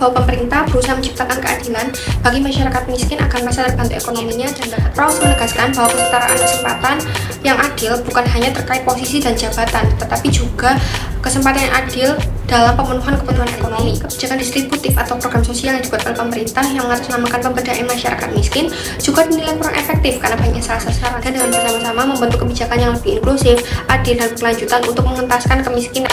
bahwa pemerintah berusaha menciptakan keadilan bagi masyarakat miskin agar merasa terbantu ekonominya, dan Rawls menegaskan bahwa kesetaraan kesempatan yang adil bukan hanya terkait posisi dan jabatan, tetapi juga kesempatan yang adil dalam pemenuhan kebutuhan ekonomi. Kebijakan distributif atau program sosial yang dibuat oleh pemerintah yang mengatasnamakan pemberdayaan masyarakat miskin juga dinilai kurang efektif karena banyak salah sasaran, dan dengan bersama-sama membentuk kebijakan yang lebih inklusif, adil, dan berkelanjutan untuk mengentaskan kemiskinan.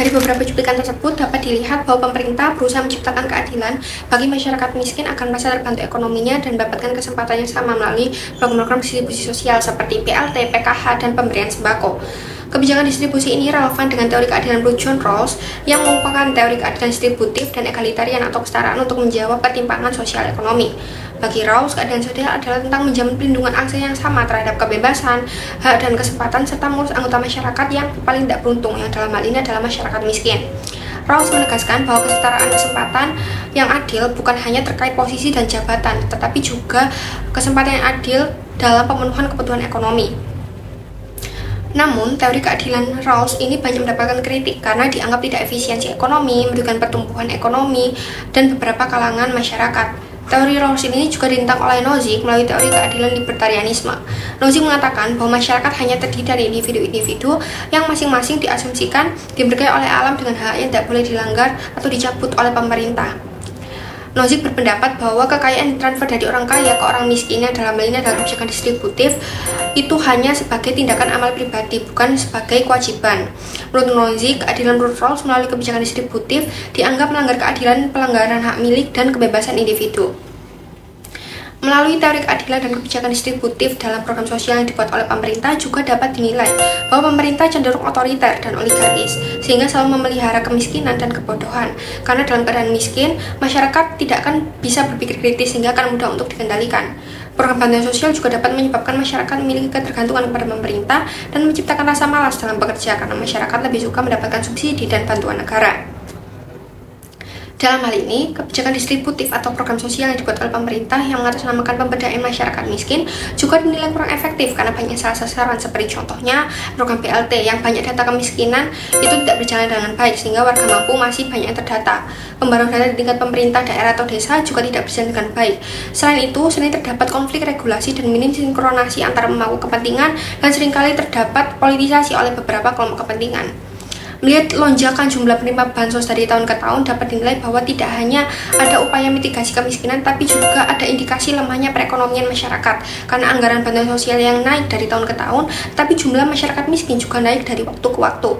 Dari beberapa cuplikan tersebut dapat dilihat bahwa pemerintah berusaha menciptakan keadilan bagi masyarakat miskin agar merasa terbantu ekonominya dan mendapatkan kesempatan yang sama melalui program-program distribusi sosial seperti BLT, PKH, dan pemberian sembako. Kebijakan distribusi ini relevan dengan teori keadilan menurut John Rawls yang merupakan teori keadilan distributif dan egalitarian atau kesetaraan untuk menjawab ketimpangan sosial ekonomi. Bagi Rawls, keadilan sosial adalah tentang menjamin perlindungan akses yang sama terhadap kebebasan, hak, dan kesempatan serta mengurus anggota masyarakat yang paling tidak beruntung, yang dalam hal ini adalah masyarakat miskin. Rawls menegaskan bahwa kesetaraan kesempatan yang adil bukan hanya terkait posisi dan jabatan, tetapi juga kesempatan yang adil dalam pemenuhan kebutuhan ekonomi. Namun, teori keadilan Rawls ini banyak mendapatkan kritik karena dianggap tidak efisiensi ekonomi, merugikan pertumbuhan ekonomi, dan beberapa kalangan masyarakat. Teori Rawls ini juga ditentang oleh Nozick melalui teori keadilan libertarianisme. Nozick mengatakan bahwa masyarakat hanya terdiri dari individu-individu yang masing-masing diasumsikan diberkahi oleh alam dengan hak yang tidak boleh dilanggar atau dicabut oleh pemerintah. Nozick berpendapat bahwa kekayaan ditransfer dari orang kaya ke orang miskin yang dalam hal ini adalah kebijakan distributif itu hanya sebagai tindakan amal pribadi, bukan sebagai kewajiban. Menurut Nozick, keadilan menurut Rawls melalui kebijakan distributif dianggap melanggar keadilan, pelanggaran hak milik, dan kebebasan individu. Melalui teori keadilan dan kebijakan distributif dalam program sosial yang dibuat oleh pemerintah juga dapat dinilai bahwa pemerintah cenderung otoriter dan oligarkis, sehingga selalu memelihara kemiskinan dan kebodohan. Karena dalam keadaan miskin, masyarakat tidak akan bisa berpikir kritis sehingga akan mudah untuk dikendalikan. Program bantuan sosial juga dapat menyebabkan masyarakat memiliki ketergantungan kepada pemerintah dan menciptakan rasa malas dalam bekerja karena masyarakat lebih suka mendapatkan subsidi dan bantuan negara. Dalam hal ini, kebijakan distributif atau program sosial yang dibuat oleh pemerintah yang mengatasnamakan pemberdayaan masyarakat miskin juga dinilai kurang efektif karena banyak salah sasaran, seperti contohnya program BLT yang banyak data kemiskinan itu tidak berjalan dengan baik sehingga warga mampu masih banyak yang terdata. Pembaruan data di tingkat pemerintah daerah atau desa juga tidak berjalan dengan baik. Selain itu, sering terdapat konflik regulasi dan minim sinkronasi antara pemangku kepentingan dan seringkali terdapat politisasi oleh beberapa kelompok kepentingan. Melihat lonjakan jumlah penerima bansos dari tahun ke tahun, dapat dinilai bahwa tidak hanya ada upaya mitigasi kemiskinan, tapi juga ada indikasi lemahnya perekonomian masyarakat. Karena anggaran bantuan sosial yang naik dari tahun ke tahun, tapi jumlah masyarakat miskin juga naik dari waktu ke waktu.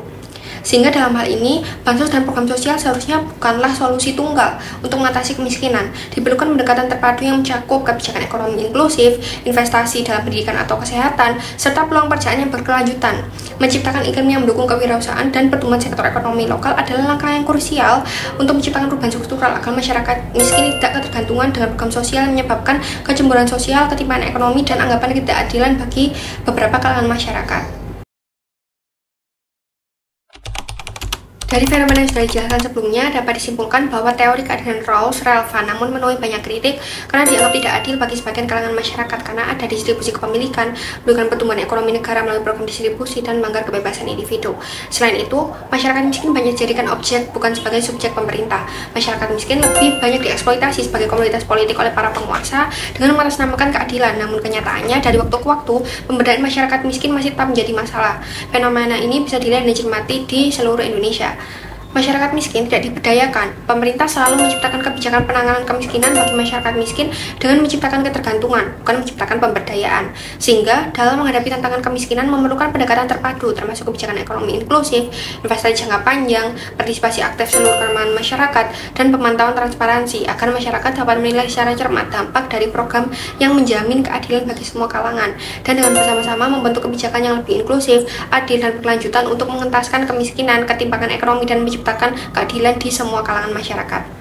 Sehingga dalam hal ini, bansos dan program sosial seharusnya bukanlah solusi tunggal untuk mengatasi kemiskinan. Diperlukan pendekatan terpadu yang mencakup kebijakan ekonomi inklusif, investasi dalam pendidikan atau kesehatan, serta peluang pekerjaan yang berkelanjutan. Menciptakan iklim yang mendukung kewirausahaan dan pertumbuhan sektor ekonomi lokal adalah langkah yang krusial untuk menciptakan perubahan struktural agar masyarakat miskin tidak ketergantungan dengan program sosial yang menyebabkan kecemburuan sosial, ketimpangan ekonomi, dan anggapan ketidakadilan bagi beberapa kalangan masyarakat. Dari fenomena yang sudah dijelaskan sebelumnya, dapat disimpulkan bahwa teori keadilan Rawls relevan namun menuai banyak kritik karena dianggap tidak adil bagi sebagian kalangan masyarakat karena ada distribusi kepemilikan, merugikan pertumbuhan ekonomi negara melalui program distribusi, dan melanggar kebebasan individu. Selain itu, masyarakat miskin banyak dijadikan objek bukan sebagai subjek pemerintah. Masyarakat miskin lebih banyak dieksploitasi sebagai komoditas politik oleh para penguasa dengan mengatasnamakan keadilan. Namun kenyataannya dari waktu ke waktu, pemberdayaan masyarakat miskin masih tetap menjadi masalah. Fenomena ini bisa dilihat dan dicermati di seluruh Indonesia. Masyarakat miskin tidak diberdayakan. Pemerintah selalu menciptakan kebijakan penanganan kemiskinan bagi masyarakat miskin dengan menciptakan ketergantungan, bukan menciptakan pemberdayaan. Sehingga dalam menghadapi tantangan kemiskinan memerlukan pendekatan terpadu, termasuk kebijakan ekonomi inklusif, investasi jangka panjang, partisipasi aktif seluruh kalangan masyarakat, dan pemantauan transparansi agar masyarakat dapat menilai secara cermat dampak dari program yang menjamin keadilan bagi semua kalangan, dan dengan bersama-sama membentuk kebijakan yang lebih inklusif, adil, dan berkelanjutan untuk mengentaskan kemiskinan, ketimpangan ekonomi, dan menciptakan keadilan di semua kalangan masyarakat.